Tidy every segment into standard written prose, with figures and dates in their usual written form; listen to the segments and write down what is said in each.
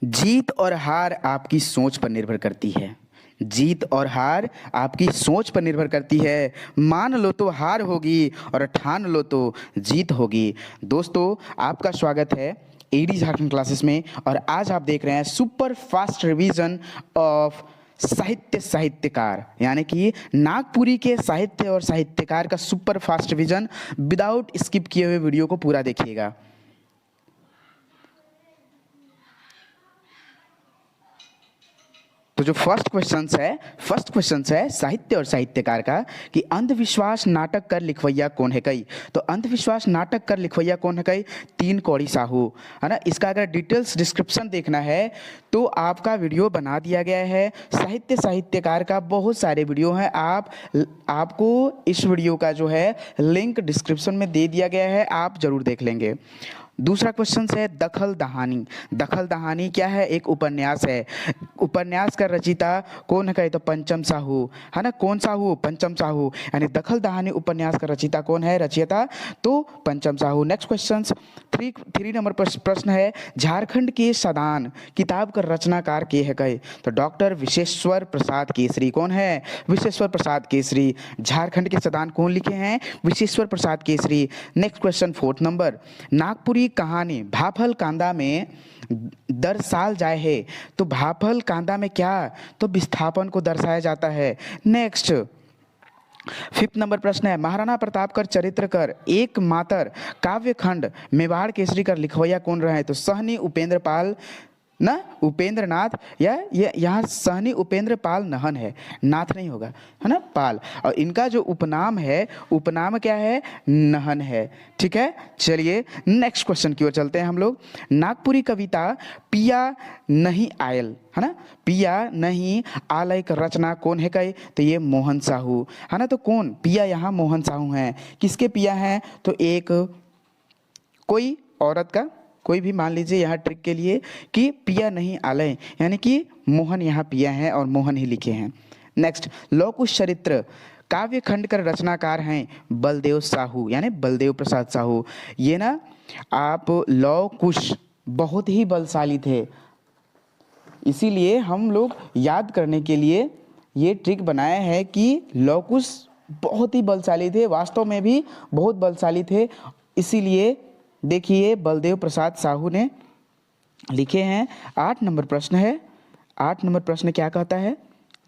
जीत और हार आपकी सोच पर निर्भर करती है। जीत और हार आपकी सोच पर निर्भर करती है। मान लो तो हार होगी और ठान लो तो जीत होगी। दोस्तों, आपका स्वागत है एडी झारखंड क्लासेस में। और आज आप देख रहे हैं सुपर फास्ट रिवीजन ऑफ साहित्यकार, यानी कि नागपुरी के साहित्य और साहित्यकार का super fast revision. Without skip किए हुए वीडियो को पूरा देखिएगा। तो जो फर्स्ट क्वेश्चन है साहित्य और साहित्यकार का कि अंधविश्वास नाटक कर लिखवैया कौन है कई। तो अंधविश्वास नाटक कर लिखवैया कौन है कई? तीन कौड़ी साहू, है ना। इसका अगर डिटेल्स डिस्क्रिप्शन देखना है तो आपका वीडियो बना दिया गया है। साहित्यकार का बहुत सारे वीडियो हैं, आपको इस वीडियो का जो है लिंक डिस्क्रिप्शन में दे दिया गया है, आप जरूर देख लेंगे। दूसरा क्वेश्चन है दखल दहानी। दखल दहानी क्या है? एक उपन्यास है। उपन्यास का रचयिता कौन है? तो पंचम साहू, है ना। कौन साहू? पंचम साहू। यानी दखल दहानी उपन्यास का रचयिता कौन है? रचयिता तो पंचम Sahu. Next question three number प्रश्न है झारखंड के सदान किताब का रचनाकार के है कहे। तो डॉक्टर विश्वेश्वर प्रसाद केसरी। कौन है? विश्वेश्वर प्रसाद केसरी। झारखंड के सदान कौन लिखे हैं? Vishweshwar Prasad Kesari. Next question fourth number, Nagpuri कहानी भाफल कांदा में दर्शाल जाए है। तो भाफल कांदा में क्या? तो विस्थापन को दर्शाया जाता है। नेक्स्ट फिफ्थ नंबर प्रश्न है महाराणा प्रताप कर चरित्र कर एक मातर काव्य खंड मेवाड़ केसरी कर लिखवैया कौन रहे? तो सहनी उपेंद्र पाल ना उपेंद्र नाथ, या यहाँ सहनी उपेंद्र पाल नहन है, नाथ नहीं होगा, है ना, पाल। और इनका जो उपनाम है, उपनाम क्या है? नहन है। ठीक है, चलिए नेक्स्ट क्वेश्चन की ओर चलते हैं हम लोग। नागपुरी कविता पिया नहीं आयल, है ना, पिया नहीं आलय का रचना कौन है कहे? तो ये मोहन साहू, है ना। तो कौन? पिया यहाँ मोहन साहू हैं। किसके पिया हैं? तो एक कोई औरत का, कोई भी मान लीजिए यहाँ ट्रिक के लिए कि पिया नहीं आलय, यानी कि मोहन यहाँ पिया है और मोहन ही लिखे हैं। नेक्स्ट लौकुश चरित्र काव्य खंड कर रचनाकार हैं बलदेव साहू, यानी बलदेव प्रसाद साहू। ये ना आप लौकुश बहुत ही बलशाली थे, इसीलिए हम लोग याद करने के लिए ये ट्रिक बनाए हैं कि लौकुश बहुत ही बलशाली थे, वास्तव में भी बहुत बलशाली थे। इसीलिए देखिए बलदेव प्रसाद साहू ने लिखे हैं। 8 नंबर प्रश्न है। 8 नंबर प्रश्न क्या कहता है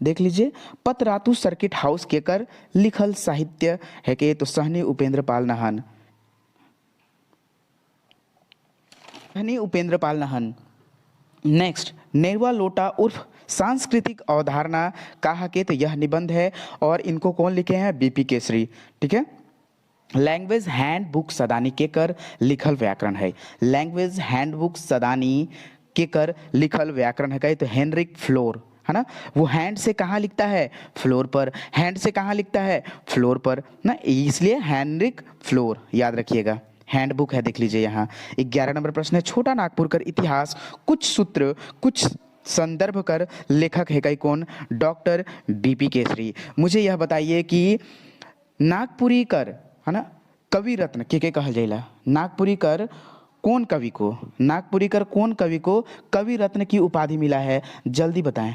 देख लीजिए। पतरातु सर्किट हाउस के कर लिखल साहित्य है के? तो सहनी उपेंद्र पाल नहन, सहनी उपेंद्र पाल नहन। नेक्स्ट नेरवा लोटा उर्फ सांस्कृतिक अवधारणा कहा के? तो यह निबंध है और इनको कौन लिखे हैं? बीपी केसरी। ठीक है। लैंग्वेज हैंडबुक सदानी के कर लिखल व्याकरण है। लैंग्वेज हैंडबुक सदानी के कर लिखल व्याकरण है तो हेनरिक फ्लोर, है ना। वो हैंड से कहाँ लिखता है? फ्लोर पर। हैंड से कहाँ लिखता है? फ्लोर पर ना, इसलिए हेनरिक फ्लोर याद रखिएगा। हैंडबुक है, देख लीजिए यहाँ। 11 नंबर प्रश्न है छोटा नागपुर कर इतिहास कुछ सूत्र कुछ संदर्भ कर लेखक है कई कौन? Doctor BP Kesari. मुझे यह बताइए कि नागपुरी कर, है ना, कवि रत्न के कहल जाला? नागपुरी कर कौन कवि को, नागपुरी कर कौन कवि को कवि रत्न की उपाधि मिला है? जल्दी बताएं।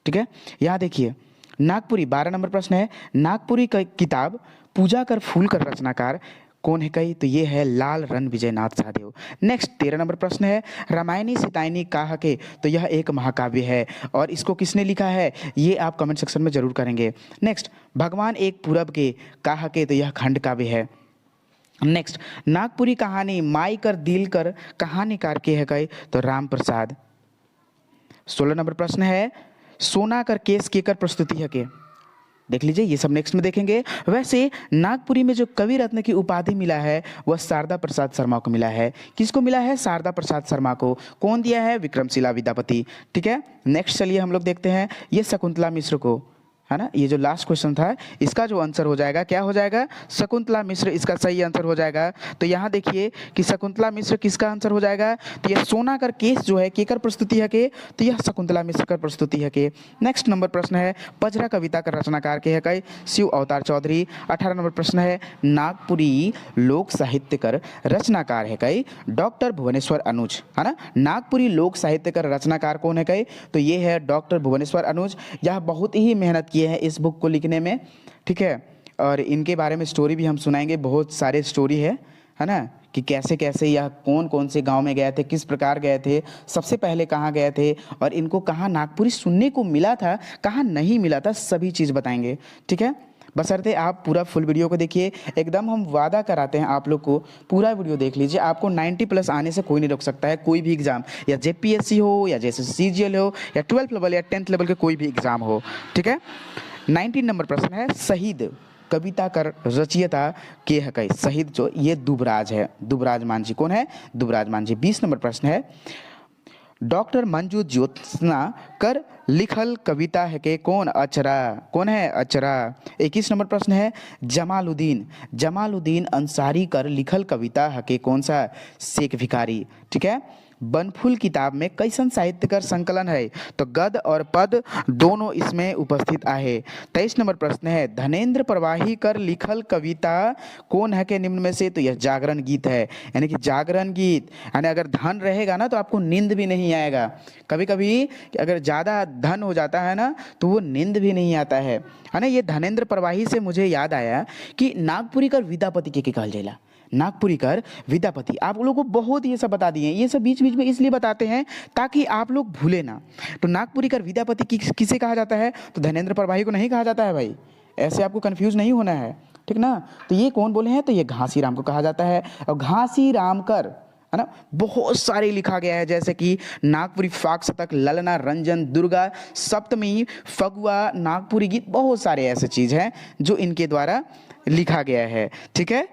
ठीक है, यहाँ देखिए नागपुरी 12 नंबर प्रश्न है नागपुरी का किताब पूजा कर फूल कर रचनाकार कौन है कही? तो ये है लाल रन विजयनाथ सहदेव। नेक्स्ट 13 नंबर प्रश्न है रामायणी सीतायनी कहा के? तो यह एक महाकाव्य है और इसको किसने लिखा है? ये आप कमेंट सेक्शन में जरूर करेंगे। नेक्स्ट भगवान एक पूरब के कहा के? तो यह खंड काव्य है। नेक्स्ट नागपुरी कहानी माई कर दिल कर कहानीकार के है कहे? तो राम प्रसाद। 16 नंबर प्रश्न है सोना कर केस के कर प्रस्तुति है के? देख लीजिए, ये सब नेक्स्ट में देखेंगे। वैसे नागपुरी में जो कवि रत्न की उपाधि मिला है वह शारदा प्रसाद शर्मा को मिला है। किसको मिला है? शारदा प्रसाद शर्मा को। कौन दिया है? विक्रमशिला विद्यापति। ठीक है। नेक्स्ट चलिए हम लोग देखते हैं ये शकुंतला मिश्र को, है ना। ये जो लास्ट क्वेश्चन था इसका जो आंसर हो जाएगा क्या हो जाएगा, शकुंतला मिश्र इसका सही आंसर हो जाएगा। तो यहाँ देखिए कि शकुंतला मिश्र किसका आंसर हो जाएगा, तो यह सोना कर केस जो है केकर प्रस्तुति है के, तो यह शकुंतला मिश्र कर प्रस्तुति है के। नेक्स्ट नंबर प्रश्न है पजरा कविता का रचनाकार के है कई, शिव अवतार चौधरी। 18 नंबर प्रश्न है नागपुरी लोक साहित्य कर रचनाकार है कई, डॉक्टर भुवनेश्वर अनुज, है ना। नागपुरी लोक साहित्य कर रचनाकार कौन है कई, तो ये है डॉक्टर भुवनेश्वर अनुज। यह बहुत ही मेहनत किए हैं इस बुक को लिखने में, ठीक है। और इनके बारे में स्टोरी भी हम सुनाएंगे, बहुत सारे स्टोरी है ना, कि कैसे कैसे यह कौन कौन से गांव में गए थे, किस प्रकार गए थे, सबसे पहले कहाँ गए थे, और इनको कहाँ नागपुरी सुनने को मिला था, कहाँ नहीं मिला था, सभी चीज़ बताएंगे, ठीक है। बशर्ते आप पूरा फुल वीडियो को देखिए, एकदम हम वादा कराते हैं आप लोग को पूरा वीडियो देख लीजिए, आपको 90 प्लस आने से कोई नहीं रोक सकता है। कोई भी एग्जाम, या जेपीएससी हो, या जैसे CGL हो, या 12th लेवल या 10th लेवल के कोई भी एग्जाम हो, ठीक है। 19 नंबर प्रश्न है शहीद कविता कर रचयिता के है कई, शहीद जो ये दुबराज है, दुबराज मान जी। कौन है, दुबराज मान जी। 20 नंबर प्रश्न है डॉक्टर मंजू ज्योत्सना कर लिखल कविता है के कौन, अचरा। कौन है, अचरा। 21 नंबर प्रश्न है जमालुद्दीन अंसारी कर लिखल कविता है के कौन सा, शेख भिखारी, ठीक है। बनफूल किताब में कैसन साहित्य कर संकलन है, तो गद और पद दोनों इसमें उपस्थित आहे। 23 नंबर प्रश्न है धनेन्द्र प्रवाही कर लिखल कविता कौन है के निम्न में से, तो यह जागरण गीत है, यानी कि जागरण गीत, यानी अगर धन रहेगा ना तो आपको नींद भी नहीं आएगा। कभी कभी अगर ज़्यादा धन हो जाता है ना तो वो नींद भी नहीं आता है ना। ये धनेन्द्र प्रवाही से मुझे याद आया कि नागपुरी कर विद्यापति के कहल जाला, नागपुरी कर विद्यापति। आप लोगों को बहुत ये सब बता दिए, ये सब बीच बीच में इसलिए बताते हैं ताकि आप लोग भूले ना। तो नागपुरी कर विद्यापति किसे कहा जाता है, तो धनेन्द्र प्रवाही को नहीं कहा जाता है भाई, ऐसे आपको कंफ्यूज नहीं होना है, ठीक ना। तो ये कौन बोले हैं, तो ये घासीराम को कहा जाता है। और घासीराम कर, है ना, बहुत सारे लिखा गया है, जैसे कि नागपुरी फाक शतक, ललना, रंजन, दुर्गा सप्तमी, फगुआ, नागपुरी गीत, बहुत सारे ऐसे चीज हैं जो इनके द्वारा लिखा गया है, ठीक है।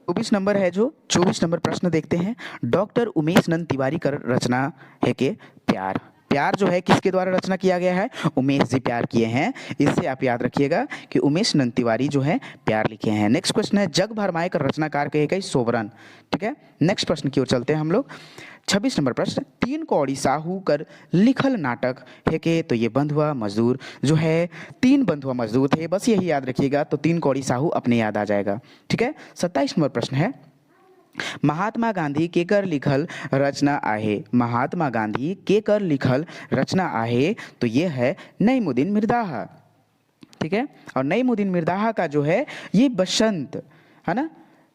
24 नंबर है जो 24 नंबर प्रश्न देखते हैं डॉक्टर उमेश नंद तिवारी कर रचना है के प्यार। प्यार जो है किसके द्वारा रचना किया गया है, उमेश जी प्यार किए हैं। इससे आप याद रखिएगा कि उमेश नंद तिवारी जो है प्यार लिखे हैं। नेक्स्ट क्वेश्चन है जग भरमाए कर रचनाकार कहे गए सोबरन, ठीक है। नेक्स्ट प्रश्न की ओर चलते हैं हम लोग। 26 नंबर प्रश्न तीन कौड़ी साहू कर लिखल नाटक है के, तो ये बंधुआ मजदूर जो है, तीन बंधुआ मजदूर थे, बस यही याद रखिएगा, तो तीन कौड़ी साहू अपने याद आ जाएगा, ठीक है। 27 नंबर प्रश्न है महात्मा गांधी के कर लिखल रचना आहे, महात्मा गांधी के कर लिखल रचना आहे, तो ये है नईमुद्दीन मिर्दाहा, ठीक है। और नईमुद्दीन मिर्दाहा का जो है ये बसंत, है ना,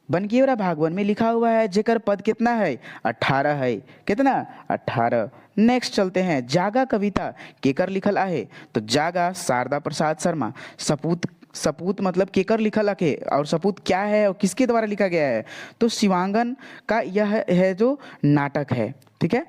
बनकेवरा भागवन में लिखा हुआ है, जेकर पद कितना है, 18 है, कितना, 18। नेक्स्ट चलते हैं जागा कविता केकर लिखल आहे, तो जागा शारदा प्रसाद शर्मा। सपूत, सपूत मतलब केकर लिखल आके, और सपूत क्या है और किसके द्वारा लिखा गया है, तो शिवांगन का यह है जो नाटक है, ठीक है।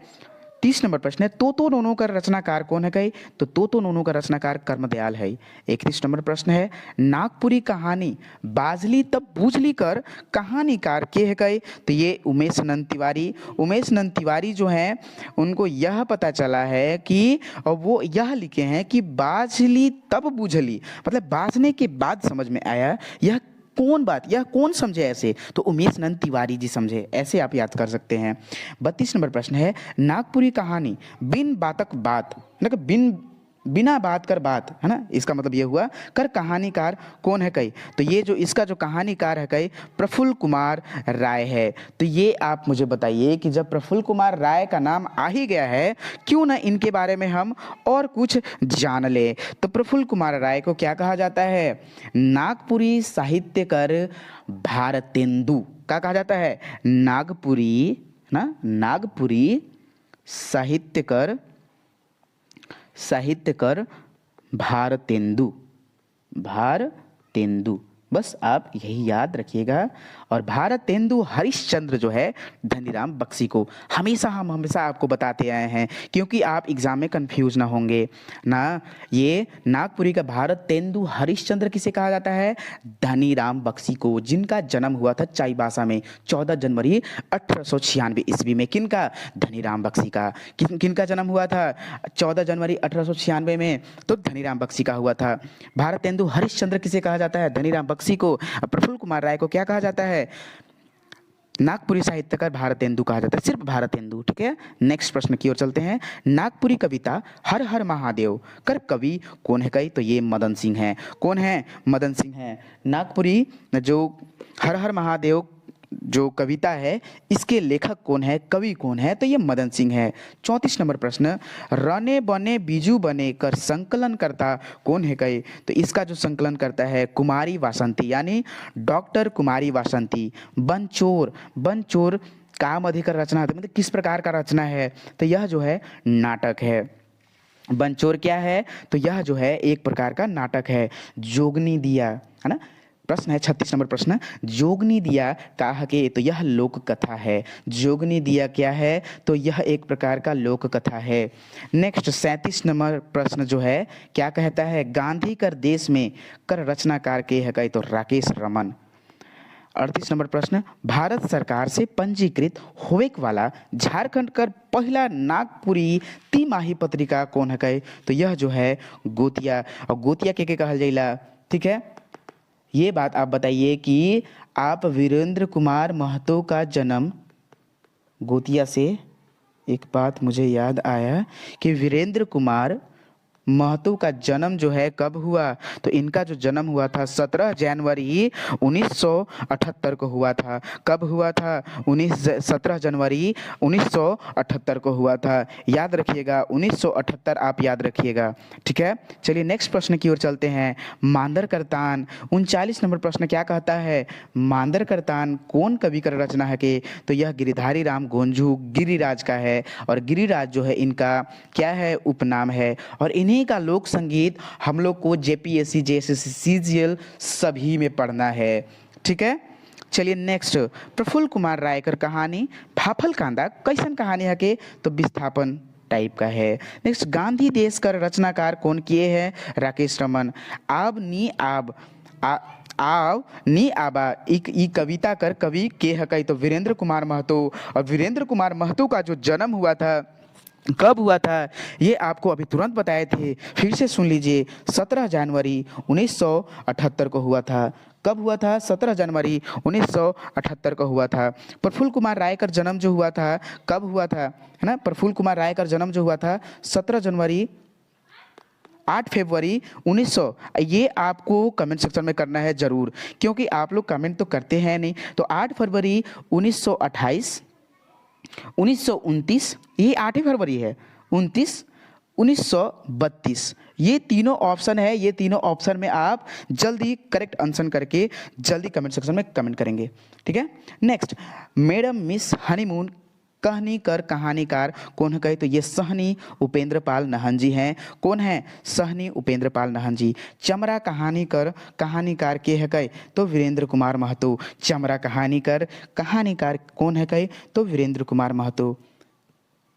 30 नंबर प्रश्न है तोतो नोनो का रचनाकार कौन है कई, तो तोतो नोनो का रचनाकार कर्मदयाल है। 31 नंबर प्रश्न है नागपुरी कहानी बाजली तब बूझली कर कहानीकार के है कई, तो ये उमेश नंद तिवारी। उमेश नंद तिवारी जो हैं उनको यह पता चला है कि, और वो यह लिखे हैं कि बाजली तब बूझली, मतलब बाजने के बाद समझ में आया, यह कौन बात, यह कौन समझे ऐसे, तो उमेश नंद तिवारी जी समझे, ऐसे आप याद कर सकते हैं। 32 नंबर प्रश्न है नागपुरी कहानी बिन बातक बात, मतलब बिना बात कर बात, है ना, इसका मतलब ये हुआ कर कहानीकार कौन है कई, तो ये जो इसका जो कहानीकार है कई प्रफुल्ल कुमार राय है। तो ये आप मुझे बताइए कि जब प्रफुल्ल कुमार राय का नाम आ ही गया है, क्यों ना इनके बारे में हम और कुछ जान ले। तो प्रफुल्ल कुमार राय को क्या कहा जाता है, नागपुरी साहित्यकर भारतेंदु, क्या कहा जाता है, नागपुरी ना, नागपुरी साहित्यकर भारतेंदु, भारतेंदु, बस आप यही याद रखिएगा। और भारतेंदु हरिश्चंद्र जो है धनीराम बख्शी को हमेशा हम हमेशा आपको बताते आए हैं, क्योंकि आप एग्जाम में कंफ्यूज ना होंगे ना। ये नागपुरी का भारतेंदु हरिश्चंद्र किसे कहा जाता है? धनीराम बख्शी को, जिनका जन्म हुआ था चाईबासा में 14 जनवरी 1896 ईस्वी में। किनका? धनीराम बख्शी का। किनका जन्म हुआ था 14 जनवरी 1896 में? तो धनीराम बख्शी का हुआ था। भारतेंदु हरिश्चंद्र किसे कहा जाता है? धनीराम बख्शी को। प्रफुल्ल कुमार राय को क्या कहा जाता है? नागपुरी साहित्यकार भारतेंदु कहा जाता है, सिर्फ भारतेंदु। ठीक है, नेक्स्ट प्रश्न की ओर चलते हैं। नागपुरी कविता हर हर महादेव कर कवि कौन है कई? तो ये मदन सिंह है। कौन है? मदन सिंह है। नागपुरी जो हर हर महादेव जो कविता है, इसके लेखक कौन है, कवि कौन है? तो ये मदन सिंह है। 34 नंबर प्रश्न, रने बने बीजू बने कर संकलन करता कौन है कई? तो इसका जो संकलन करता है कुमारी वासंती, यानी डॉक्टर कुमारी वासंती। बनचोर, बनचोर काम अधिकार रचना है, मतलब किस प्रकार का रचना है? तो यह जो है नाटक है। बनचोर क्या है? तो यह जो है एक प्रकार का नाटक है। जोगनी दिया, है ना। प्रश्न है 36 नंबर प्रश्न, जोगनी दिया काह के? तो यह लोक कथा है। जोगनी दिया क्या है? तो यह एक प्रकार का लोक कथा है। नेक्स्ट 37 नंबर प्रश्न जो है क्या कहता है? गांधी कर देश में कर रचनाकार के है कई? तो राकेश रमन। 38 नंबर प्रश्न, भारत सरकार से पंजीकृत होवेक वाला झारखंड कर पहला नागपुरी तिमाही पत्रिका कौन है कई? तो यह जो है गोतिया। और गोतिया के कहल जाइला? ठीक है, ये बात आप बताइए कि आप वीरेंद्र कुमार महतो का जन्म गोतिया से, एक बात मुझे याद आया कि वीरेंद्र कुमार महतो का जन्म जो है कब हुआ? तो इनका जो जन्म हुआ था 17 जनवरी 1978 को हुआ था। कब हुआ था? 17 जनवरी 1978 को हुआ था। याद रखिएगा 1978 आप याद रखिएगा। ठीक है, चलिए नेक्स्ट प्रश्न की ओर चलते हैं। मांदर करतान, 39 नंबर प्रश्न क्या कहता है? मांदर करतान कौन कवि का रचना है के? तो यह गिरिधारी राम गोंझू गिरिराज का है। और गिरिराज जो है इनका क्या है? उपनाम है। और इन्हीं का लोक संगीत हम लोग को जेपीएससी, जेएसएससी, सीजीएल सभी में पढ़ना है। ठीक है, चलिए नेक्स्ट, प्रफुल्ल कुमार रायकर कहानी फाफल कांदा कैसन कहानी है के? तो विस्थापन टाइप का है। नेक्स्ट, गांधी देश का रचनाकार कौन किए हैं? राकेश रमन। आब नी आब आव नी आबा ई कविता कर कवि के है कई? तो वीरेंद्र कुमार महतो। और वीरेंद्र कुमार महतो का जो जन्म हुआ था कब हुआ था? ये आपको अभी तुरंत बताए थे, फिर से सुन लीजिए। 17 जनवरी 1978 को हुआ था। कब हुआ था? 17 जनवरी 1978 को हुआ था। प्रफुल्ल कुमार राय का जन्म जो हुआ था कब हुआ था? है ना, प्रफुल्ल कुमार राय का जन्म जो हुआ था 17 जनवरी 8 फरवरी 1900। ये आपको कमेंट सेक्शन में करना है जरूर, क्योंकि आप लोग कमेंट तो करते हैं नहीं। तो 8 फरवरी 1928, 1929, ये 8 फरवरी है, 29, 1932। ये तीनों ऑप्शन है। ये तीनों ऑप्शन में आप जल्दी करेक्ट आंसर करके जल्दी कमेंट सेक्शन में कमेंट करेंगे। ठीक है, नेक्स्ट, मैडम मिस हनीमून कहनी कर कहानीकार कौन है कहे? तो ये सहनी उपेंद्र पाल नाहन जी हैं। कौन है? सहनी उपेंद्र पाल नाहन जी। चमरा कहानी कर कहानीकार के है कहे? तो वीरेंद्र कुमार महतो। चमरा कहानीकर कहानीकार कौन है कहे? तो वीरेंद्र कुमार महतो।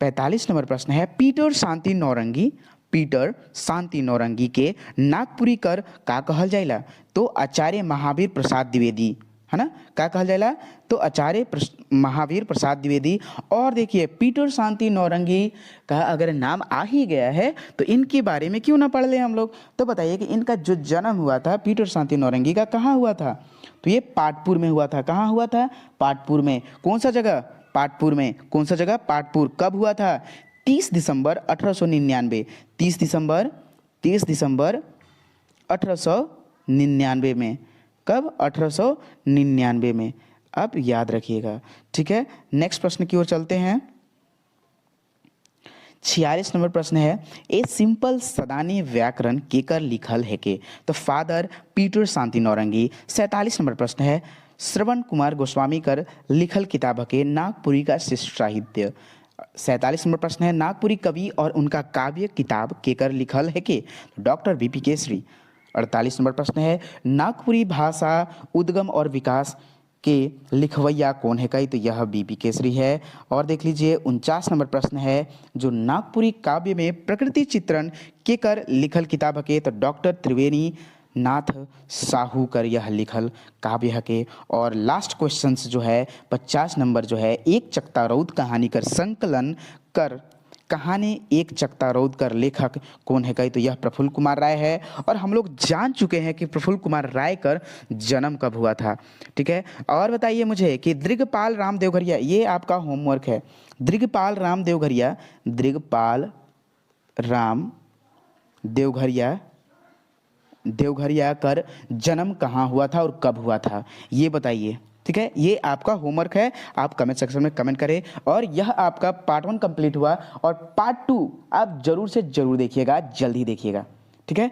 45 नंबर प्रश्न है, पीटर शांति नौरंगी, पीटर शांति नौरंगी के नागपुरी कर का कहल जाइला? तो आचार्य महावीर प्रसाद द्विवेदी, है ना। क्या कहल जाएला? तो आचार्य महावीर प्रसाद द्विवेदी। और देखिए पीटर शांति नौरंगी का अगर नाम आ ही गया है तो इनके बारे में क्यों ना पढ़ ले हम लोग। तो बताइए कि इनका जो जन्म हुआ था पीटर शांति नौरंगी का कहाँ हुआ था? तो ये पाटपुर में हुआ था। कहाँ हुआ था? पाटपुर में। कौन सा जगह? पाटपुर में। कौन सा जगह? पाटपुर। कब हुआ था? 30 दिसंबर 1899। 30 दिसंबर 1899 में। कब? 1899 में। अब याद रखिएगा, ठीक है। नेक्स्ट प्रश्न की ओर चलते हैं। 46 नंबर प्रश्न है, ए सिंपल सदानी व्याकरण केकर लिखल है के? तो फादर पीटर शांति नौरंगी। 47 नंबर प्रश्न है, श्रवण कुमार गोस्वामी कर लिखल किताब के नागपुरी का शिष्ट साहित्य। 47 नंबर प्रश्न है, नागपुरी कवि और उनका काव्य किताब केकर लिखल है के? Doctor BP Kesari. 48 नंबर प्रश्न है, नागपुरी भाषा उद्गम और विकास के लिखवैया कौन है कई, तो यह बीपी केसरी है। और देख लीजिए 49 नंबर प्रश्न है, जो नागपुरी काव्य में प्रकृति चित्रण के कर लिखल किताब के, तो डॉक्टर त्रिवेणी नाथ साहू कर यह लिखल काव्य है के। और लास्ट क्वेश्चंस जो है 50 नंबर जो है, एक चकता रौद कहानी कर संकलन कर कहानी एक चकता रौद कर लेखक कौन है कई, तो यह प्रफुल्ल कुमार राय है। और हम लोग जान चुके हैं कि प्रफुल्ल कुमार राय कर जन्म कब हुआ था। ठीक है, और बताइए मुझे कि दृगपाल राम देवघरिया, ये आपका होमवर्क है, दृगपाल राम देवघरिया, दृगपाल राम देवघरिया देवघरिया कर जन्म कहाँ हुआ था और कब हुआ था, ये बताइए। ठीक है, ये आपका होमवर्क है, आप कमेंट सेक्शन में कमेंट करें। और यह आपका पार्ट 1 कंप्लीट हुआ, और पार्ट 2 आप जरूर से जरूर देखिएगा, जल्दी देखिएगा। ठीक है।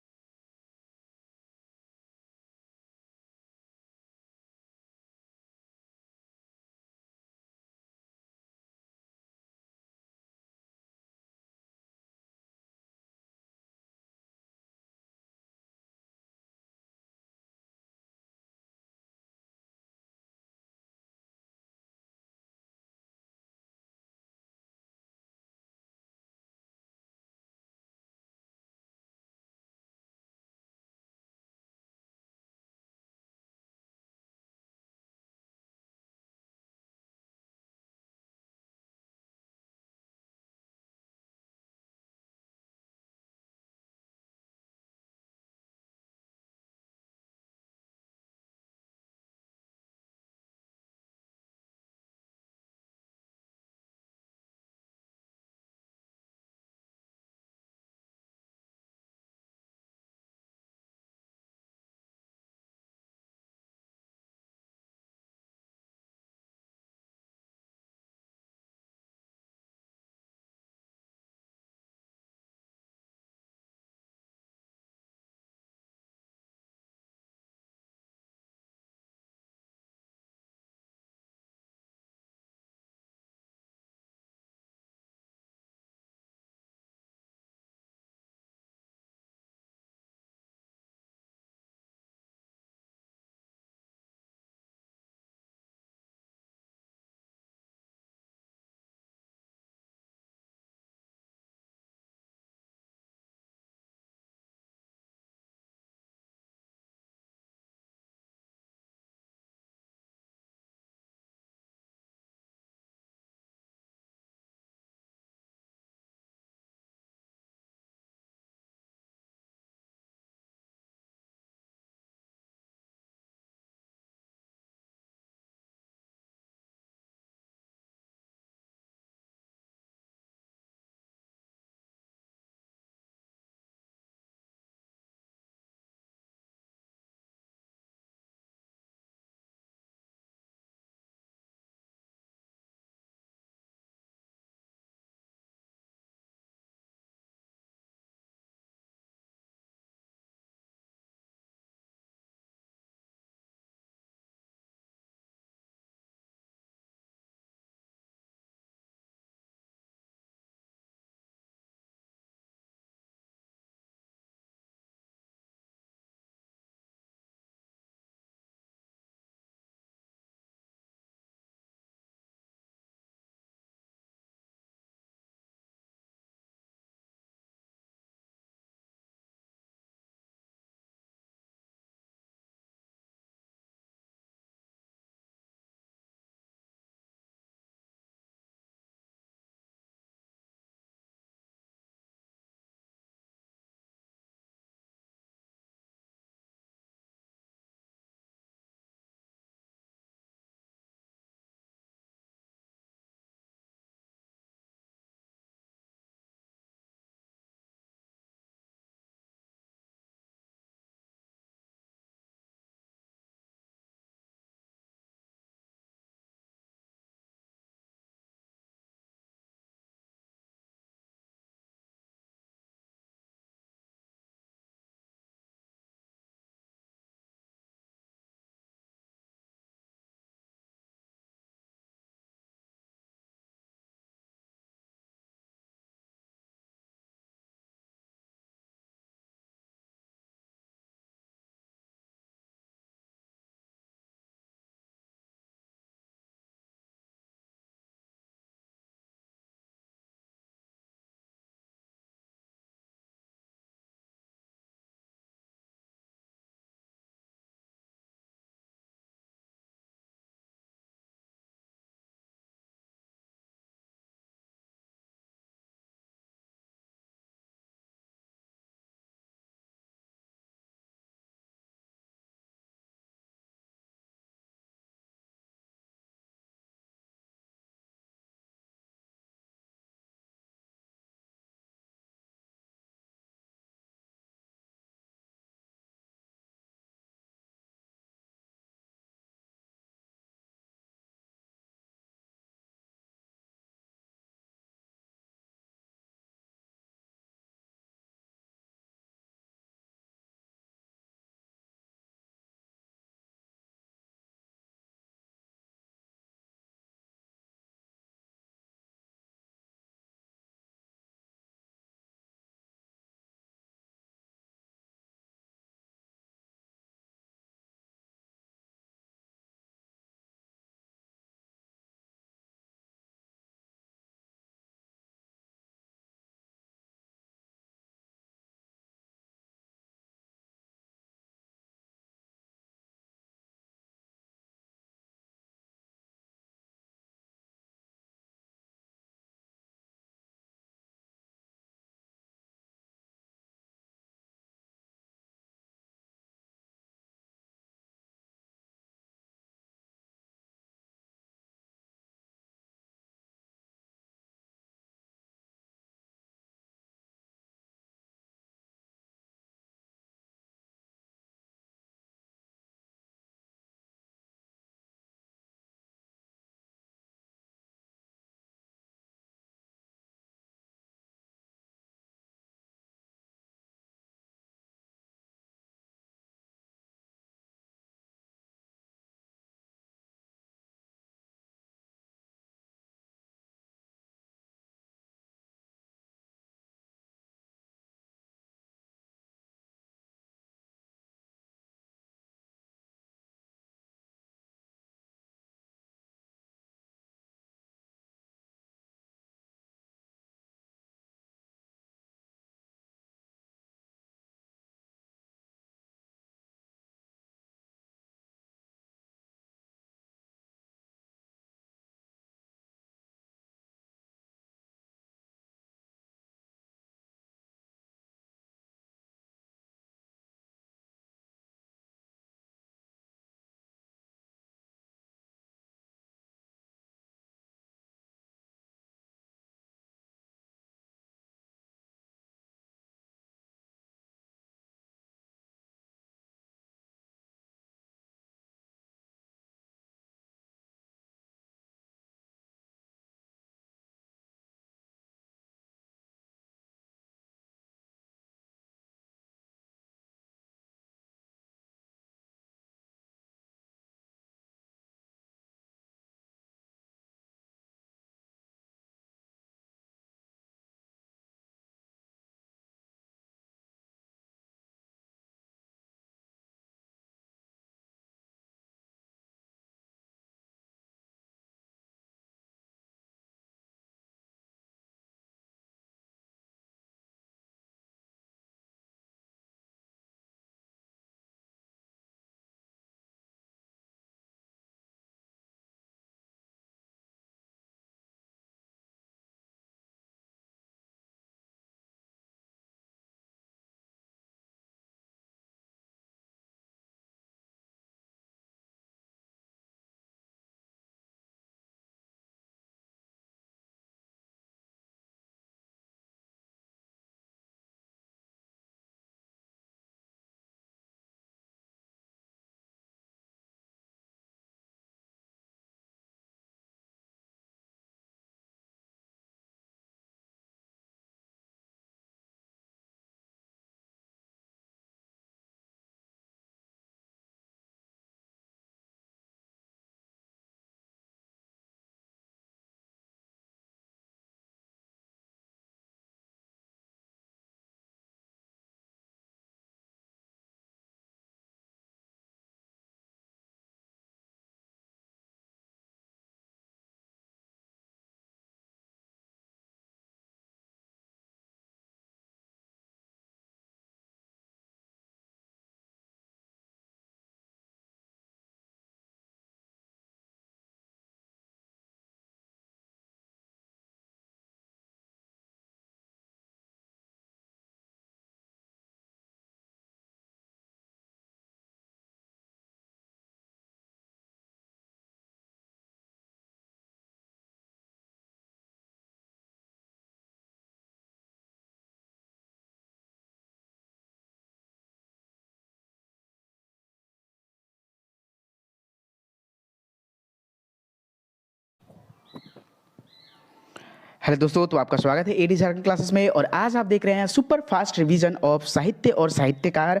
हेलो दोस्तों, तो आपका स्वागत है एडी झारखंड क्लासेस में। और आज आप देख रहे हैं सुपर फास्ट रिवीजन ऑफ साहित्य और साहित्यकार,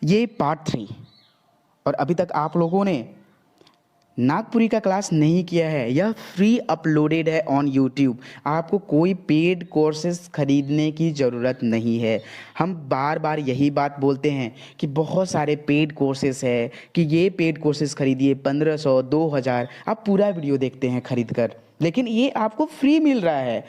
ये पार्ट 3। और अभी तक आप लोगों ने नागपुरी का क्लास नहीं किया है, यह फ्री अपलोडेड है ऑन यूट्यूब। आपको कोई पेड कोर्सेज खरीदने की ज़रूरत नहीं है। हम बार बार यही बात बोलते हैं कि बहुत सारे पेड कोर्सेज है कि ये पेड कोर्सेज खरीदिए 1500 2000, आप पूरा वीडियो देखते हैं खरीद कर, लेकिन ये आपको फ्री मिल रहा है।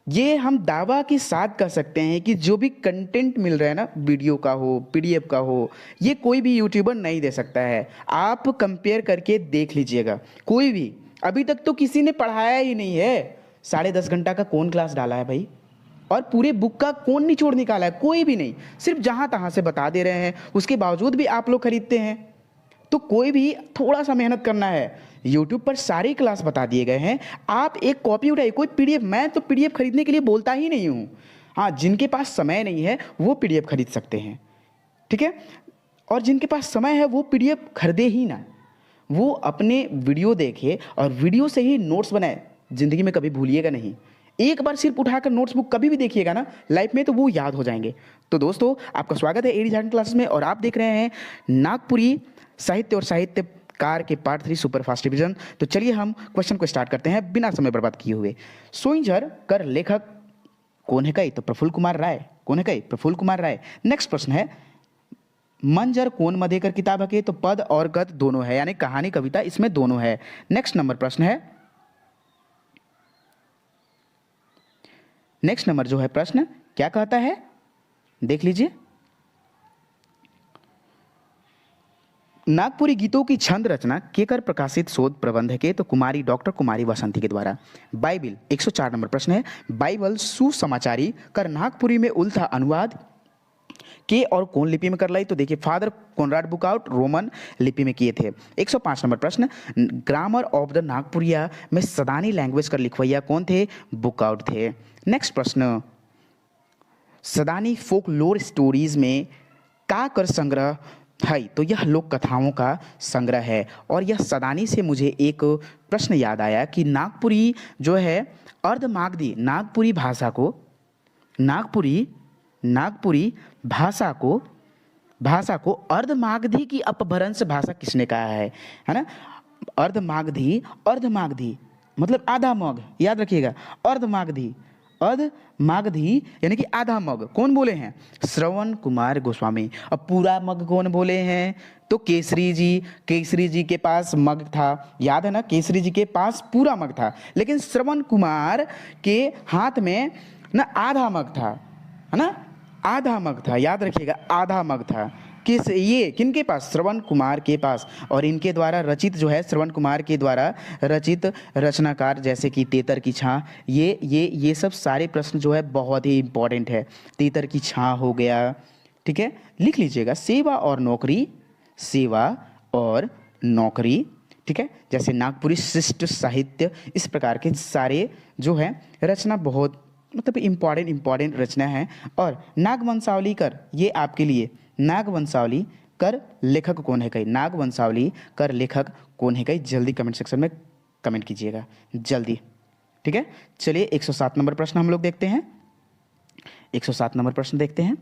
ये हम दावा के साथ कह सकते हैं कि जो भी कंटेंट मिल रहा है ना, वीडियो का हो, पीडीएफ का हो, ये कोई भी यूट्यूबर नहीं दे सकता है। आप कंपेयर करके देख लीजिएगा, कोई भी अभी तक तो किसी ने पढ़ाया ही नहीं है। 10.5 घंटा का कौन क्लास डाला है भाई? और पूरे बुक का कौन निचोड़ निकाला है? कोई भी नहीं। सिर्फ जहाँ तहाँ से बता दे रहे हैं, उसके बावजूद भी आप लोग खरीदते हैं। तो कोई भी थोड़ा सा मेहनत करना है। यूट्यूब पर सारी क्लास बता दिए गए हैं। आप एक कॉपी उठाइए, कोई पीडीएफ, मैं तो पीडीएफ खरीदने के लिए बोलता ही नहीं हूँ। हाँ, जिनके पास समय नहीं है वो पीडीएफ खरीद सकते हैं, ठीक है। और जिनके पास समय है वो पीडीएफ खरीदे ही ना, वो अपने वीडियो देखे और वीडियो से ही नोट्स बनाए। ज़िंदगी में कभी भूलिएगा नहीं। एक बार सिर्फ उठाकर नोट्स बुक कभी भी देखिएगा ना लाइफ में, तो वो याद हो जाएंगे। तो दोस्तों, आपका स्वागत है एडी झारखंड क्लासेस में और आप देख रहे हैं नागपुरी साहित्य और साहित्यकार के पार्ट 3 सुपर फास्ट रिवीजन। तो चलिए हम क्वेश्चन को स्टार्ट करते हैं बिना समय बर्बाद किए हुए। सोइंजर कर लेखक कौन है कई? तो प्रफुल्ल कुमार राय। कौन है कई? प्रफुल्ल कुमार राय। नेक्स्ट प्रश्न है मंजर कौन मधेकर किताब है के? तो पद और गद्य दोनों है, यानी कहानी कविता इसमें दोनों है। नेक्स्ट नंबर प्रश्न है, नेक्स्ट नंबर जो है प्रश्न क्या कहता है, देख लीजिए। नागपुरी गीतों की छंद रचना केकर प्रकाशित शोध प्रबंध के? तो कुमारी डॉक्टर कुमारी वासंती के द्वारा। बाइबिल 104 नंबर प्रश्न है, बाइबल सुसमाचारी कर नागपुरी में उल्था अनुवाद के और कौन लिपि में कर लाई? तो देखिए, फादर कॉनराड बुकआउट रोमन लिपि में किए थे। 105 नंबर प्रश्न, ग्रामर ऑफ द नागपुरिया में सदानी लैंग्वेज कर लिखवैया कौन थे? बुकआउट थे। नेक्स्ट प्रश्न, सदानी फोकलोर स्टोरीज में का कर संग्रह है? तो यह लोक कथाओं का संग्रह है। और यह सदानी से मुझे एक प्रश्न याद आया कि नागपुरी जो है अर्धमागधी, नागपुरी भाषा को नागपुरी भाषा को अर्धमागधी की अपभ्रंश भाषा किसने कहा है ना? अर्धमागधी मतलब आधा मग, याद रखिएगा। अर्धमागधी यानी कि आधा मग कौन बोले हैं? श्रवण कुमार गोस्वामी। अब पूरा मग कौन बोले हैं? तो केसरी जी के पास मग था, याद है ना? केसरी जी के पास पूरा मग था, लेकिन श्रवण कुमार के हाथ में ना आधा मग था, है ना? आधा मग था, याद रखिएगा, आधा मग था। किनके पास? श्रवण कुमार के पास। और इनके द्वारा रचित जो है, श्रवण कुमार के द्वारा रचित रचनाकार जैसे कि तेतर की छां, ये सब सारे प्रश्न जो है बहुत ही इंपॉर्टेंट है। तेतर की छां हो गया, ठीक है, लिख लीजिएगा। सेवा और नौकरी, ठीक है, जैसे नागपुरी शिष्ट साहित्य, इस प्रकार के सारे जो है रचना बहुत मतलब इम्पॉर्टेंट रचना है। और नागवंशावली कर, ये आपके लिए, नागवंशावली कर लेखक कौन है कई? नागवंशावली कर लेखक कौन है कई? जल्दी कमेंट सेक्शन में कमेंट कीजिएगा, जल्दी, ठीक है। चलिए 107 नंबर प्रश्न हम लोग देखते हैं। 107 नंबर प्रश्न देखते हैं,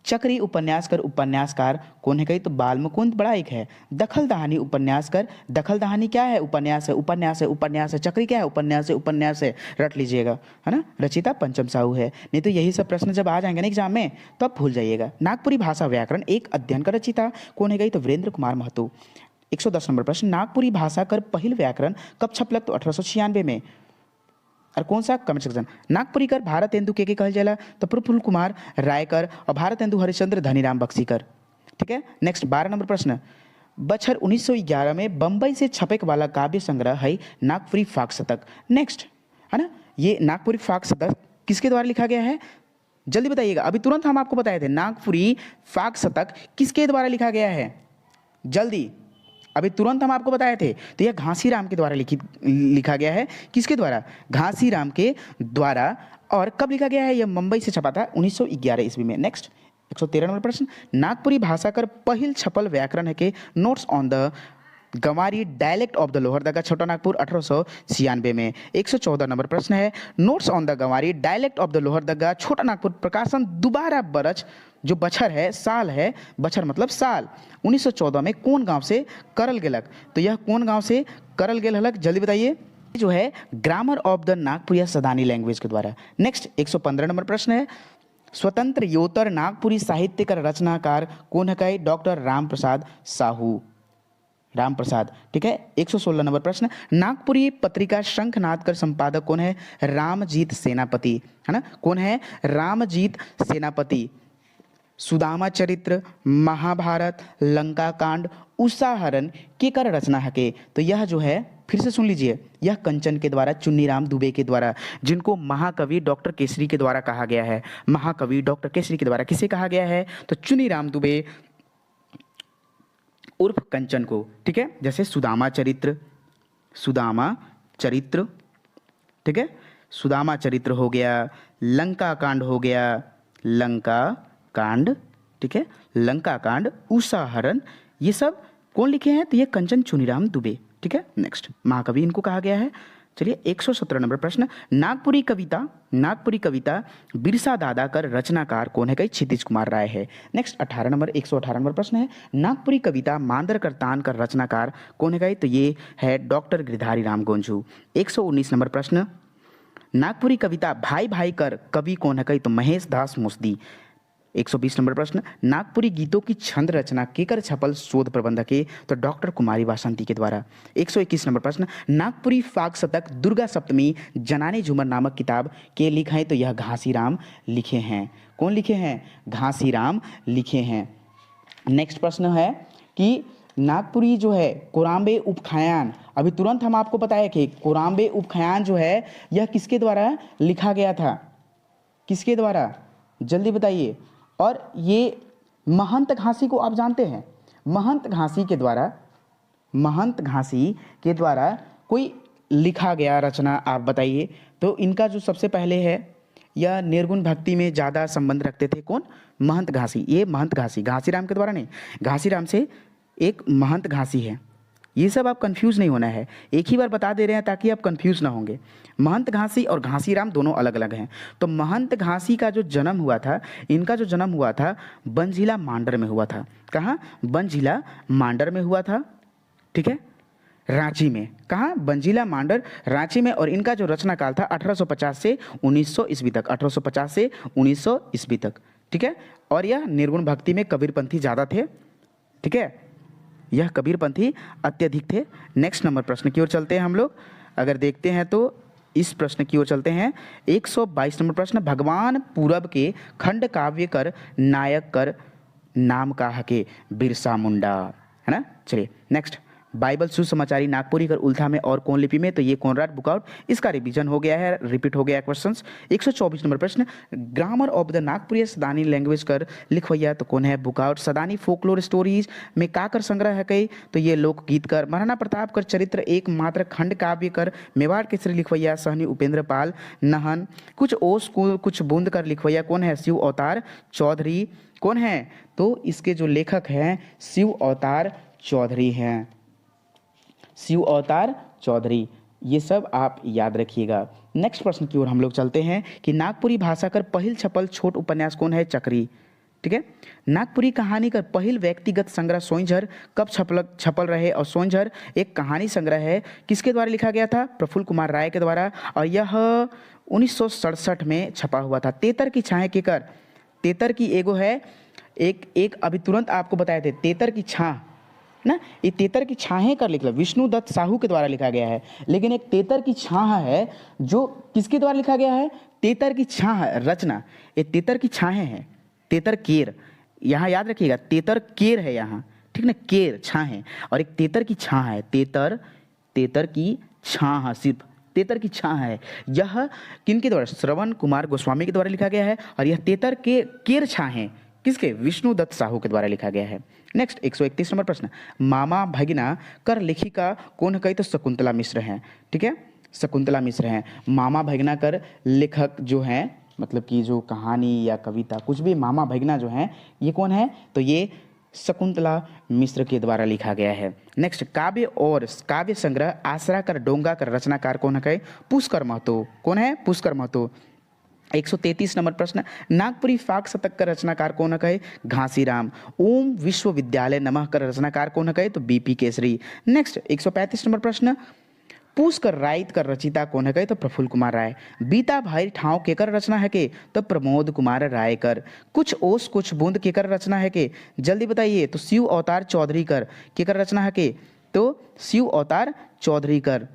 चक्री उपन्यास कर उपन्यासकार कौन है कई? तो बाल मुकुंद बड़ा एक है। दखल दहानी उपन्यास कर, दखल दहानी क्या है? उपन्यास है। चक्री क्या है? उपन्यास है, रट लीजिएगा, है ना? रचिता पंचम साहू है। नहीं तो यही सब प्रश्न जब आ जाएंगे ना एग्जाम में तो आप भूल जाइएगा। नागपुरी भाषा व्याकरण एक अध्ययन का रचिता कौन है कई? तो वीरेंद्र कुमार महतो। 110 नंबर प्रश्न, नागपुरी भाषा कर पहिल व्याकरण कब छपलक? तो 1896 में। और कौन सा? Comment section. नागपुरी कर भारतेंदु के कहल जाला? तो प्रफुल्ल कुमार रायकर और भारतेंदु हरिश्चंद्र धनीराम बख्शीकर, ठीक है। नेक्स्ट 12 नंबर प्रश्न, बछर 1911 में बंबई से छपेक वाला काव्य संग्रह है नागपुरी फाक शतक। नेक्स्ट, है ना? ये नागपुरी फाक शतक किसके द्वारा लिखा गया है? जल्दी बताइएगा, अभी तुरंत हम आपको बताए थे। नागपुरी फाक शतक किसके द्वारा लिखा गया है? जल्दी, अभी तुरंत हम आपको बताए थे। तो यह घासीराम के द्वारा लिखा गया है। किसके द्वारा? घासीराम के द्वारा। और कब लिखा गया है? यह मुंबई से छपा था 1911 ईस्वी में। नेक्स्ट 113 नंबर प्रश्न, नागपुरी भाषा कर पहिल छपल व्याकरण है के notes on the Ganwari dialect of the Lohardaga Chhota Nagpur 1896 में। 114 नंबर प्रश्न है, notes on the Ganwari dialect of the Lohardaga Chhota Nagpur प्रकाशन दोबारा बरच, जो बछर है साल है, बछर मतलब साल, 1914 में कौन गांव से करल गेलक? तो यह कौन गांव से करल गेल हलक, जल्दी बताइए। जो है grammar of the Nagpuria Sadani language के द्वारा। नेक्स्ट 115 नंबर प्रश्न है, स्वतंत्र योतर नागपुरी साहित्य का रचनाकार कौन है? डॉक्टर राम प्रसाद साहू, राम प्रसाद, ठीक है। 116 नंबर प्रश्न, नागपुरी पत्रिका शंखनाद कर संपादक कौन है? रामजीत सेनापति, है ना, कौन है? रामजीत सेनापति। सुदामा चरित्र, महाभारत, लंका कांड, उषाहरण के कर रचना है के? तो यह जो है, फिर से सुन लीजिए, यह कंचन के द्वारा, चुन्नीराम दुबे के द्वारा, जिनको महाकवि डॉक्टर केसरी के द्वारा कहा गया है, महाकवि डॉक्टर केसरी के द्वारा किसे कहा गया है? तो चुन्नीराम दुबे उर्फ कंचन को, ठीक है। जैसे सुदामा चरित्र, सुदामा चरित्र, ठीक है, सुदामा चरित्र हो गया, लंका कांड हो गया, लंका कांड, ठीक है, लंका कांड, उषाहरण, ये सब कौन लिखे हैं? तो ये कंचन चुनीराम दुबे, ठीक है। नेक्स्ट, महाकवि इनको कहा गया है। चलिए 117 नंबर प्रश्न, नागपुरी कविता, नागपुरी कविता बिरसा दादा कर रचनाकार कौन है? क्षितिज कुमार राय है। नेक्स्ट 118 नंबर प्रश्न है, नागपुरी कविता मांदर करतान कर रचनाकार कौन है? तो ये है डॉक्टर गिरधारी राम गोंझू। 119 नंबर प्रश्न, नागपुरी कविता भाई भाई कर कवि कौन है? तो महेश दास मुस्दी। 120 नंबर प्रश्न, नागपुरी गीतों की छंद रचना केकर छपल शोध प्रबंधक है? तो डॉक्टर कुमारी वासंती के द्वारा। 121 नंबर प्रश्न, नागपुरी फाग शतक दुर्गा सप्तमी जनानी झूमर नामक किताब के लिखे हैं? तो यह घासीराम लिखे हैं। कौन लिखे हैं? घासीराम लिखे हैं। नेक्स्ट प्रश्न है कि नागपुरी जो है कोराम्बे उपख्यान, अभी तुरंत हम आपको बताया कि कोराम्बे उपख्यान जो है यह किसके द्वारा लिखा गया था? किसके द्वारा, जल्दी बताइए। और ये महंत घासी को आप जानते हैं? महंत घासी के द्वारा, महंत घासी के द्वारा कोई लिखा गया रचना आप बताइए। तो इनका जो सबसे पहले है, यह निर्गुण भक्ति में ज़्यादा संबंध रखते थे। कौन? महंत घासी। ये महंत घासी, घासीराम के द्वारा नहीं, घासीराम से एक महंत घासी है। ये सब आप कंफ्यूज नहीं होना है, एक ही बार बता दे रहे हैं ताकि आप कंफ्यूज ना होंगे। महंत घासी और घासीराम दोनों अलग अलग हैं। तो महंत घासी का जो जन्म हुआ था, इनका जो जन्म हुआ था बनझिला मांडर में हुआ था। कहाँ? बनझिला मांडर में हुआ था, ठीक है, रांची में। कहाँ? बनझिला मांडर, रांची में। और इनका जो रचना काल था 1850 से 1900 ईस्वी तक, 1850 से 1900 ईस्वी तक, ठीक है। और यह निर्गुण भक्ति में कबीरपंथी ज़्यादा थे, ठीक है, यह कबीरपंथी अत्यधिक थे। नेक्स्ट नंबर प्रश्न की ओर चलते हैं हम लोग। अगर देखते हैं तो इस प्रश्न की ओर चलते हैं। 122 नंबर प्रश्न, भगवान पूरब के खंड काव्य कर नायक कर नाम का हके? बिरसा मुंडा, है ना। चलिए नेक्स्ट, बाइबल सुसमाचारी नागपुरी कर उल्था में और कौन लिपि में? तो ये कॉनराड बुकआउट। इसका रिवीजन हो गया है, रिपीट हो गया क्वेश्चंस। 124 नंबर प्रश्न, grammar of the Nagpuri Sadani language कर लिखवैया तो कौन है? बुकआउट। सदानी फोकलोर स्टोरीज में का कर संग्रह है कई? तो ये लोकगीत कर। महाराणा प्रताप कर चरित्र एकमात्र खंड काव्य कर मेवाड़ केसरी लिखवैया सहनी उपेंद्र पाल नहन। कुछ ओस कुछ बूंद कर लिखवैया कौन है? शिव अवतार चौधरी। कौन है? तो इसके जो लेखक हैं शिव अवतार चौधरी हैं, शिव अवतार चौधरी। ये सब आप याद रखिएगा। नेक्स्ट प्रश्न की ओर हम लोग चलते हैं कि नागपुरी भाषा कर पहिल छपल छोट उपन्यास कौन है? चक्री, ठीक है। नागपुरी कहानी कर पहिल व्यक्तिगत संग्रह सोइंझर कब छपल रहे? और सोइंझर एक कहानी संग्रह है, किसके द्वारा लिखा गया था? प्रफुल्ल कुमार राय के द्वारा। और यह 1967 में छपा हुआ था। तेतर की छाएं के कर, तेतर की एगो है, एक अभी तुरंत आपको बताए थे, तेतर की छां ना, ये तेतर की छाहें कर लिख लो, विष्णु दत्त साहू के द्वारा लिखा गया है। लेकिन एक तेतर की छाह है जो किसके द्वारा लिखा गया है? तेतर की छाह रचना, ये तेतर की छाहें हैं, तेतर केर, यहाँ याद रखिएगा, तेतर केर है यहाँ, ठीक ना, केर छाहें। और एक तेतर की छाह है, तेतर की छाह, सिर्फ तेतर की छाह है। यह किनके द्वारा? श्रवण कुमार गोस्वामी के द्वारा लिखा गया है। और यह तेतर के केर छाहें किसके? विष्णु दत्त साहू के द्वारा लिखा गया है। नेक्स्ट 131 नंबर प्रश्न, मामा भगिना कर लेखिका कौन है? कही तो शकुंतला मिश्र हैं, ठीक है, शकुंतला मिश्र हैं। मामा भगिना कर लेखक जो हैं, मतलब कि जो कहानी या कविता कुछ भी मामा भगिना जो हैं, ये कौन है? तो ये शकुंतला मिश्र के द्वारा लिखा गया है। नेक्स्ट, काव्य और काव्य संग्रह आसरा कर डोंगा कर रचनाकार कौन है? पुष्कर महतो। कौन है? पुष्कर महतो। 133 नंबर प्रश्न, नागपुरी फाक शतक का रचनाकार कौन है? घासीराम। ओम विश्वविद्यालय नमः का रचनाकार कौन है? तो बीपी केसरी। नेक्स्ट, 135 नंबर प्रश्न, पुष्कर राइत कर रचिता कौन है? तो प्रफुल्ल कुमार राय। बीता भाई ठाव केकर रचना है के? तो प्रमोद कुमार रायकर। कुछ ओस कुछ बूंद केकर रचना है के? जल्दी बताइए। तो शिव अवतार चौधरी कर केकर रचना है के? तो शिव अवतार चौधरी कर,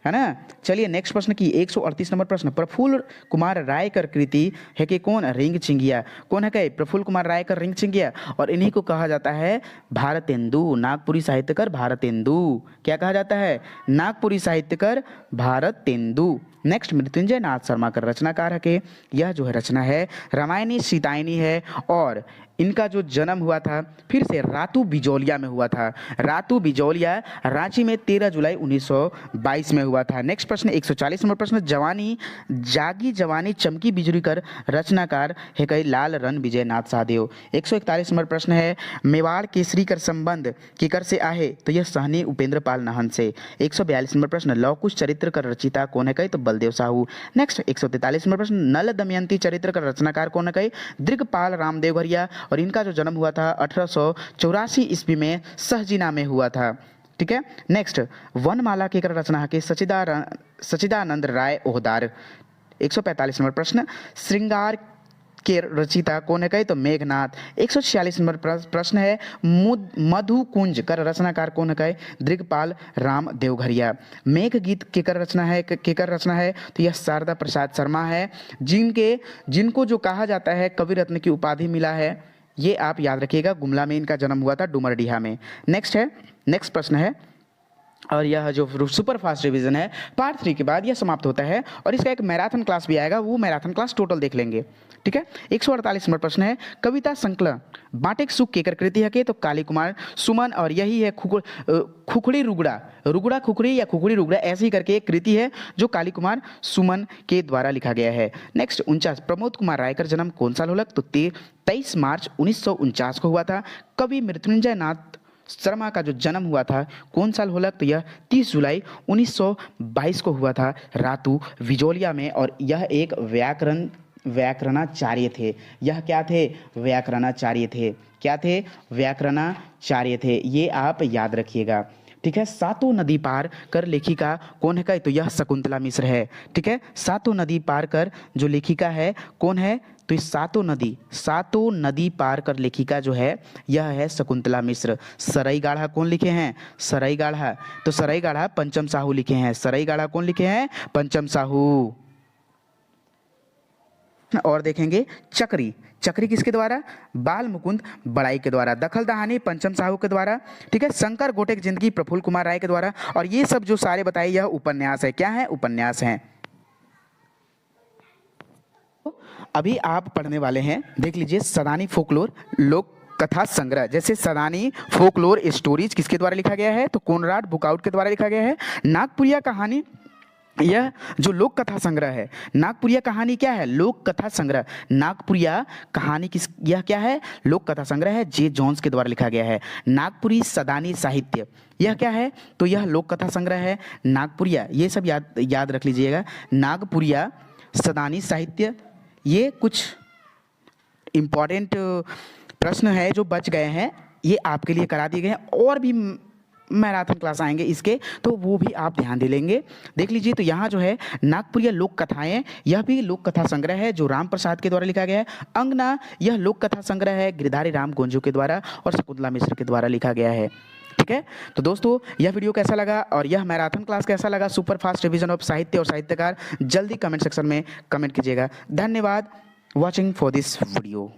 है ना। चलिए नेक्स्ट प्रश्न की 138 नंबर प्रश्न, प्रफुल्ल कुमार रायकर कृति है कि कौन? रिंग चिंगिया। कौन है के? प्रफुल्ल कुमार रायकर रिंग चिंगिया। और इन्हीं को कहा जाता है भारतेंदु, नागपुरी साहित्यकर भारतेंदु। क्या कहा जाता है? नागपुरी साहित्यकर भारतेंदु। नेक्स्ट, मृत्युंजय नाथ शर्मा का रचनाकार है के? यह जो है रचना है रामायणी सीतायनी है, और इनका जो जन्म हुआ था फिर से रातू बिजौलिया में हुआ था। रातू बिजौलिया रांची में 13 जुलाई 1922 में हुआ था। नेक्स्ट प्रश्न 140 नंबर प्रश्न, जवानी जागी जवानी चमकी बिजुली कर रचनाकार है कई? लाल रन विजय नाथ साहदेव। 141 नंबर प्रश्न है, मेवाड़ केसरी कर संबंध केकर से आहे? तो यह सहनी उपेंद्र पाल नाहन से। 142 नंबर प्रश्न, लवकुश चरित्र कर रचिता कौन है कई? तो बलदेव साहू। नेक्स्ट 143 नंबर प्रश्न, नल दमयंती चरित्र का रचनाकार कौन है कई? दिग्पाल रामदेव भरिया, और इनका जो जन्म हुआ था 1884 ईस्वी में सहजिना में हुआ था। ठीक है। नेक्स्ट, वनमाला की रचना है कि सचिदानंद राय ओहदार। 145 नंबर प्रश्न, श्रृंगार के रचिता कौन है कहे? तो मेघनाथ। 146 नंबर प्रश्न है, मधु कुंज कर रचनाकार कौन है कहे? दिग्पाल राम देवघरिया। मेघ गीत केकर रचना है? तो यह शारदा प्रसाद शर्मा है, जिनको जो कहा जाता है कवि रत्न की उपाधि मिला है। ये आप याद रखिएगा, गुमला में इनका जन्म हुआ था, डुमरडीहा में। नेक्स्ट प्रश्न है, और यह जो सुपर फास्ट रिवीजन है पार्ट 3 के बाद यह समाप्त होता है, और इसका एक मैराथन क्लास भी आएगा, वो मैराथन क्लास टोटल देख लेंगे। ठीक है। 148 नंबर प्रश्न है, कविता संकलन बाटेक सुख केकर कृति है के? तो काली कुमार सुमन, और यही है खुखड़ी रुगड़ा खुखड़ी या खुखड़ी रुगड़ा ऐसे ही करके एक कृति है जो काली कुमार सुमन के द्वारा लिखा गया है। नेक्स्ट 49, प्रमोद कुमार रायकर जन्म कौन साल होलक? तो 23 मार्च 1949 को हुआ था। कवि मृत्युंजय नाथ शर्मा का जो जन्म हुआ था कौन साल होलक? तो यह 30 जुलाई 1922 को हुआ था, रातू विजोलिया में, और यह एक व्याकरणाचार्य थे। यह क्या थे? व्याकरणाचार्य थे। क्या थे? व्याकरणाचार्य थे। ये आप याद रखिएगा। ठीक है। सातों नदी पार कर लेखिका कौन है? तो यह शकुंतला मिश्र है। ठीक है। सातों नदी पार कर जो लेखिका है कौन है? तो इस सातों नदी पार कर लेखिका जो है यह है शकुंतला मिश्र। सरई गाढ़ा कौन लिखे हैं? सरई गाढ़ा। तो सरई गाढ़ा पंचम साहू लिखे हैं। सरई गाढ़ा कौन लिखे हैं? पंचम साहू। और देखेंगे चक्री किसके द्वारा? बाल मुकुंद बड़ाई के द्वारा। दखल दहानी पंचम साहू के द्वारा। ठीक है। शंकर गोटे की जिंदगी प्रफुल्ल कुमार राय के द्वारा। और ये सब जो सारे बताए यह उपन्यास है। क्या है? उपन्यास है। अभी आप पढ़ने वाले हैं, देख लीजिए, सदानी फोकलोर लोक कथा संग्रह। जैसे सदानी फोकलोर स्टोरीज किसके द्वारा लिखा गया है? तो कोनराड बुकआउट के द्वारा लिखा गया है। नागपुरिया कहानी, यह जो लोक कथा संग्रह है, नागपुरिया कहानी क्या है? लोक कथा संग्रह। नागपुरिया कहानी यह क्या है? लोक कथा संग्रह है, जे जॉन्स के द्वारा लिखा गया है। नागपुरी सदानी साहित्य यह क्या है? तो यह लोक कथा संग्रह है। नागपुरिया, ये सब याद रख लीजिएगा। नागपुरिया सदानी साहित्य, ये कुछ इम्पॉर्टेंट प्रश्न है जो बच गए हैं, ये आपके लिए करा दिए गए हैं। और भी मैराथन क्लास आएंगे इसके, तो वो भी आप ध्यान दे लेंगे। देख लीजिए, तो यहाँ जो है नागपुरिया लोक कथाएं, यह भी लोक कथा संग्रह है जो राम प्रसाद के द्वारा लिखा गया है। अंगना, यह लोक कथा संग्रह है गिरधारी राम गोंजू के द्वारा और शकुंतला मिश्र के द्वारा लिखा गया है। ठीक है। तो दोस्तों, यह वीडियो कैसा लगा और यह मैराथन क्लास कैसा लगा, सुपर फास्ट रिवीजन ऑफ साहित्य और साहित्यकार, जल्दी कमेंट सेक्शन में कमेंट कीजिएगा। धन्यवाद वॉचिंग फॉर दिस वीडियो।